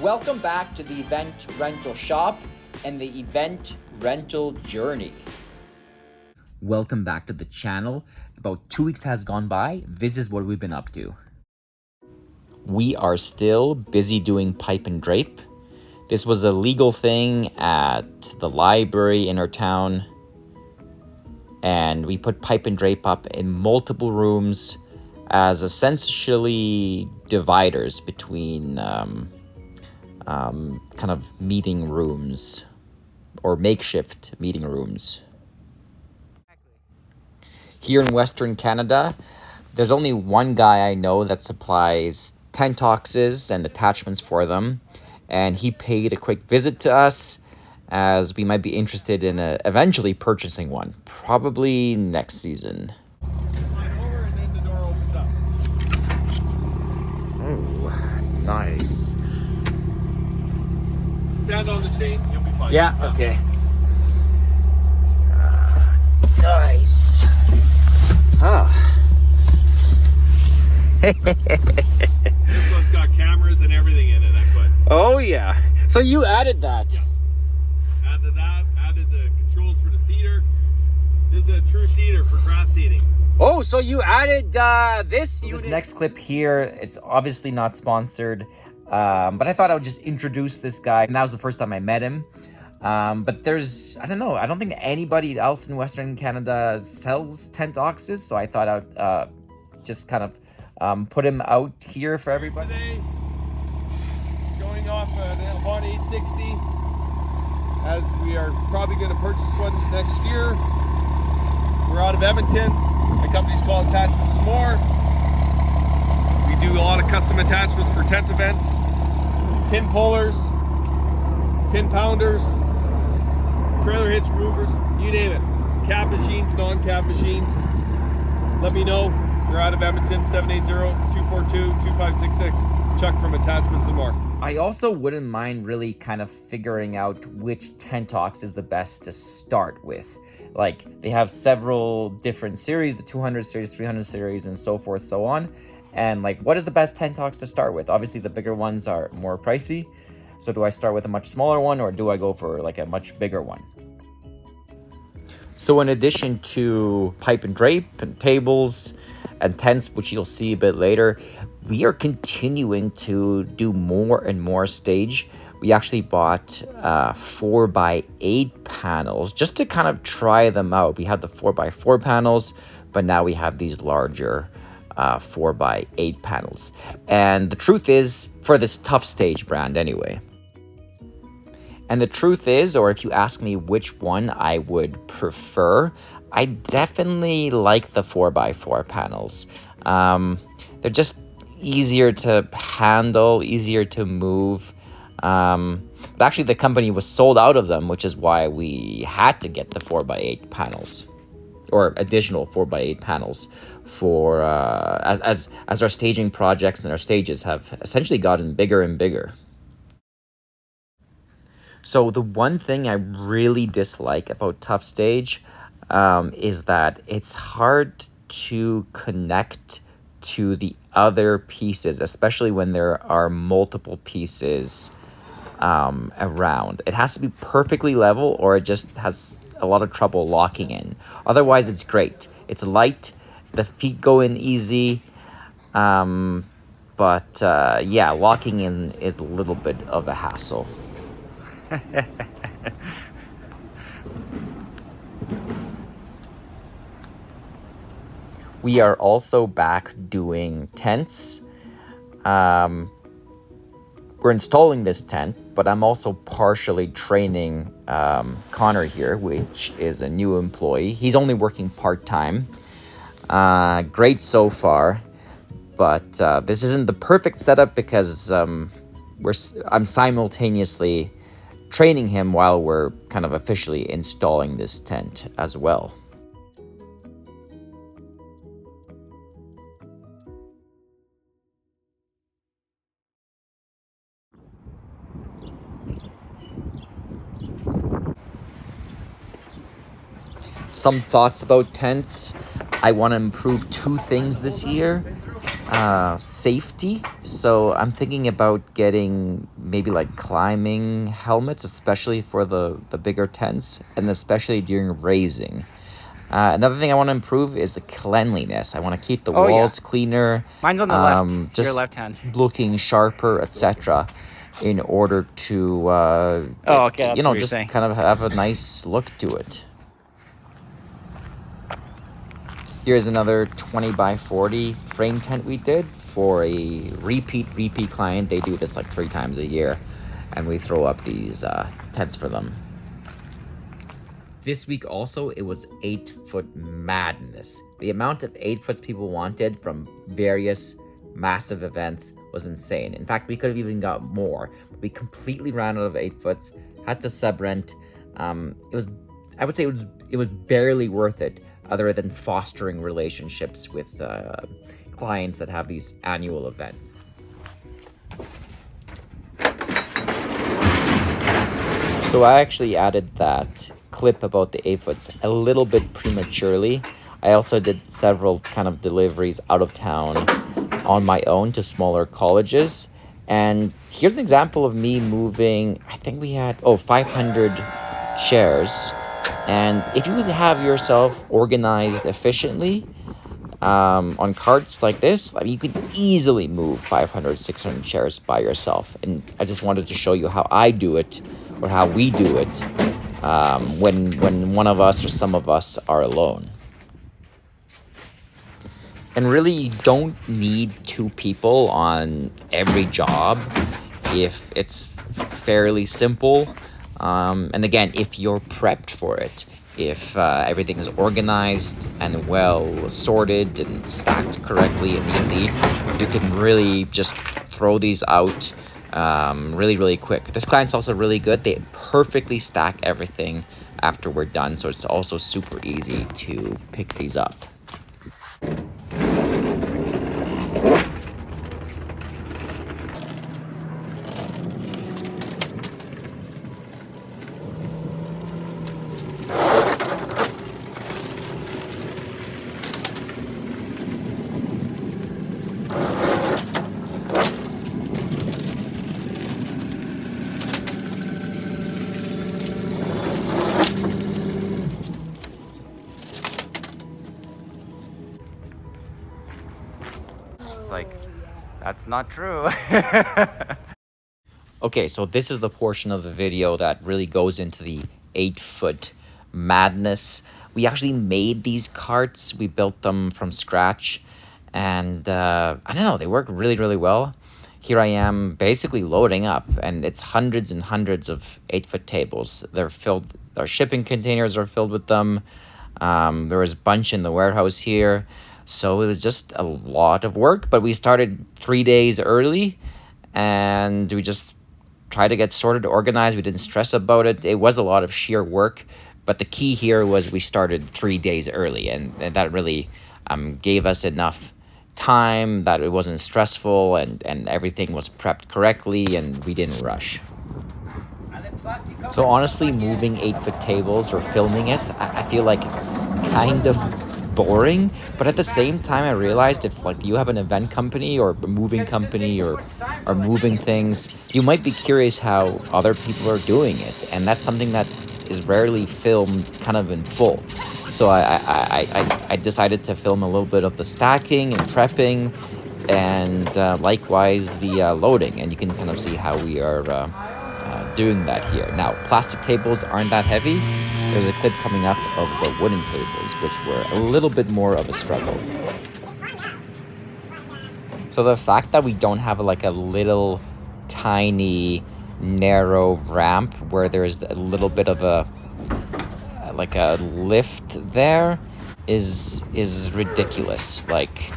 Welcome back to the event rental shop and the event rental journey. Welcome back to the channel. About 2 weeks has gone by. This is what we've been up to. We are still busy doing pipe and drape. This was a legal thing at the library in our town. And we put pipe and drape up in multiple rooms as essentially dividers between kind of meeting rooms or makeshift meeting rooms. Here in Western Canada, there's only one guy I know that supplies tent boxes and attachments for them, and he paid a quick visit to us as we might be interested in eventually purchasing one, probably next season. Slide over and then the door opens up. Oh, nice. Stand on the chain, you'll be fine. Yeah, okay. Nice. Ah. This one's got cameras and everything in it, I put. Oh, yeah. So you added that? Yeah. Added that, added the controls for the cedar. This is a true cedar for grass seeding. Oh, so you added this unit. This next clip here, it's obviously not sponsored, but I thought I would just introduce this guy. And that was the first time I met him. But there's, I don't know, I don't think anybody else in Western Canada sells tent boxes, so I thought I'd just kind of put him out here for everybody. Today, showing off an Avon 860, as we are probably going to purchase one next year. We're out of Edmonton. My company's called Attachments and More. We do a lot of custom attachments for tent events, pin pullers, pin pounders, trailer hitch movers, you name it. Cab machines, non-cab machines. Let me know. We're out of Edmonton, 780-242-2566. Chuck from Attachments and More. I also wouldn't mind really kind of figuring out which tent box is the best to start with. Like, they have several different series, the 200 series, 300 series, and so forth, so on. And like, what is the best tent box to start with? Obviously, the bigger ones are more pricey. So do I start with a much smaller one, or do I go for like a much bigger one? So in addition to pipe and drape and tables and tents, which you'll see a bit later, we are continuing to do more and more stage. We actually bought 4x8 panels just to kind of try them out. We had the 4x4 panels, but now we have these larger 4x8 panels. And the truth is, for this Tough Stage brand anyway. And the truth is, or if you ask me which one I would prefer, I definitely like the 4x4 panels. They're just easier to handle, easier to move. But actually the company was sold out of them, which is why we had to get the 4x8 panels, or additional 4x8 panels for as our staging projects and our stages have essentially gotten bigger and bigger. So the one thing I really dislike about Tough Stage is that it's hard to connect to the other pieces, especially when there are multiple pieces around. It has to be perfectly level, or it just has a lot of trouble locking in. Otherwise, it's great. It's light, the feet go in easy, but yeah, locking in is a little bit of a hassle. We are also back doing tents. We're installing this tent, but I'm also partially training Connor here, which is a new employee. He's only working part-time. Great so far, but this isn't the perfect setup because I'm simultaneously training him while we're kind of officially installing this tent as well. Some thoughts about tents. I want to improve two things this year. Safety. So I'm thinking about getting maybe like climbing helmets, especially for the bigger tents and especially during raising. Another thing I want to improve is the cleanliness. I want to keep the Oh yeah, walls cleaner, mine's on the left. Your just left hand. looking sharper, etc. In order to, Oh, okay, that's what you're just saying. kind of have a nice look to it. Here's another 20 by 40 frame tent we did for a repeat client. They do this like 3 times a year, and we throw up these tents for them. This week also, it was 8-foot madness. The amount of 8-foots people wanted from various massive events was insane. In fact, we could have even got more. We completely ran out of 8-foots, had to sub-rent. I would say it was barely worth it, other than fostering relationships with clients that have these annual events. So I actually added that clip about the 8-foots a little bit prematurely. I also did several kind of deliveries out of town on my own to smaller colleges. And here's an example of me moving, I think we had, 500 chairs. And if you have yourself organized efficiently on carts like this, you could easily move 500, 600 chairs by yourself. And I just wanted to show you how I do it, or how we do it, when one of us or some of us are alone. And really, you don't need 2 people on every job if it's fairly simple. And again, if you're prepped for it, if everything is organized and well sorted and stacked correctly and neatly, you can really just throw these out really quick. This client's also really good. They perfectly stack everything after we're done, so it's also super easy to pick these up. It's like, that's not true. Okay, so this is the portion of the video that really goes into the 8-foot madness. We actually made these carts. We built them from scratch. And I don't know, they work really well. Here I am basically loading up, and it's hundreds and hundreds of 8-foot tables. They're filled, our shipping containers are filled with them. There was a bunch in the warehouse here. So it was just a lot of work, but we started 3 days early, and we just tried to get sorted, organized. We didn't stress about it. It was a lot of sheer work, but the key here was we started 3 days early, and that really gave us enough time that it wasn't stressful, and everything was prepped correctly, and we didn't rush. So honestly, moving 8-foot tables or filming it, I feel like it's kind of boring, but at the same time I realized if like you have an event company or a moving company or moving things, you might be curious how other people are doing it, and that's something that is rarely filmed kind of in full. So I decided to film a little bit of the stacking and prepping, and likewise the loading, and you can kind of see how we are doing that here. Now, plastic tables aren't that heavy. There's a clip coming up of the wooden tables, which were a little bit more of a struggle. So the fact that we don't have like a little tiny narrow ramp where there's a little bit of a lift there is ridiculous. Like,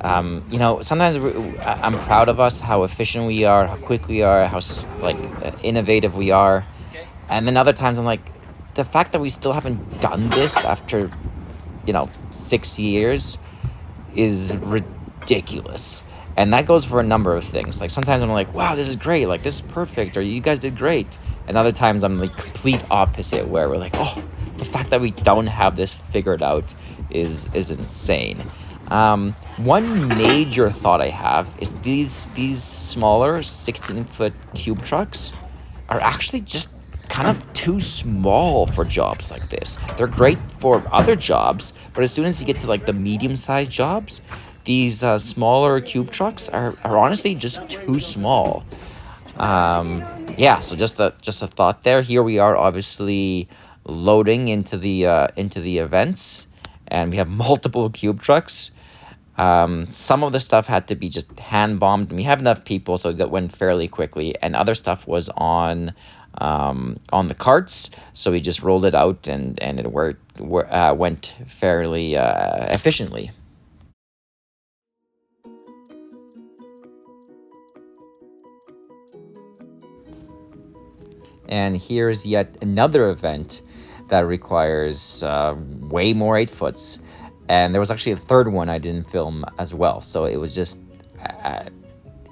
sometimes I'm proud of us, how efficient we are, how quick we are, how innovative we are. And then other times I'm like, the fact that we still haven't done this after, 6 years is ridiculous. And that goes for a number of things. Like sometimes I'm like, wow, this is great. Like this is perfect. Or you guys did great. And other times I'm like complete opposite, where we're like, oh, the fact that we don't have this figured out is insane. One major thought I have is these smaller 16-foot cube trucks are actually just kind of too small for jobs like this. They're great for other jobs, but as soon as you get to like the medium-sized jobs, these smaller cube trucks are honestly just too small. Yeah, so just a thought there. Here we are, obviously loading into the events, and we have multiple cube trucks. Some of the stuff had to be just hand bombed, and we have enough people, so that went fairly quickly. And other stuff was on the carts, so we just rolled it out, and it went fairly efficiently. And here's yet another event that requires way more 8-foots. And there was actually a third one I didn't film as well. So it was just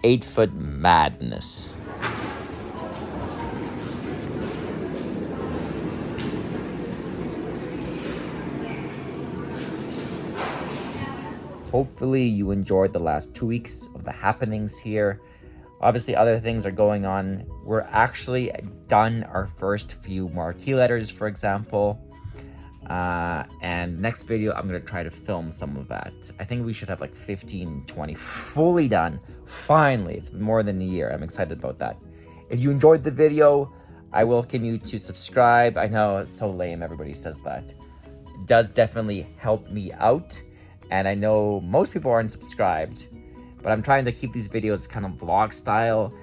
8-foot madness. Hopefully you enjoyed the last 2 weeks of the happenings here. Obviously, other things are going on. We're actually done our first few marquee letters, for example. And next video, I'm going to try to film some of that. I think we should have like 15, 20 fully done. Finally, it's been more than a year. I'm excited about that. If you enjoyed the video, I welcome you to subscribe. I know it's so lame, everybody says that. It does definitely help me out. And I know most people aren't subscribed, but I'm trying to keep these videos kind of vlog style,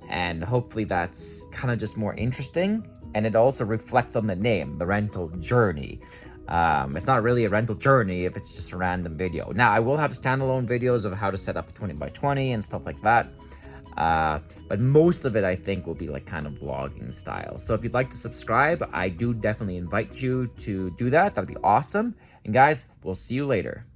and hopefully that's kind of just more interesting. And it also reflects on the name, The Rental Journey. It's not really a rental journey if it's just a random video. Now, I will have standalone videos of how to set up a 20 by 20 and stuff like that. But most of it, I think, will be like kind of vlogging style. So if you'd like to subscribe, I do definitely invite you to do that. That'd be awesome. And guys, we'll see you later.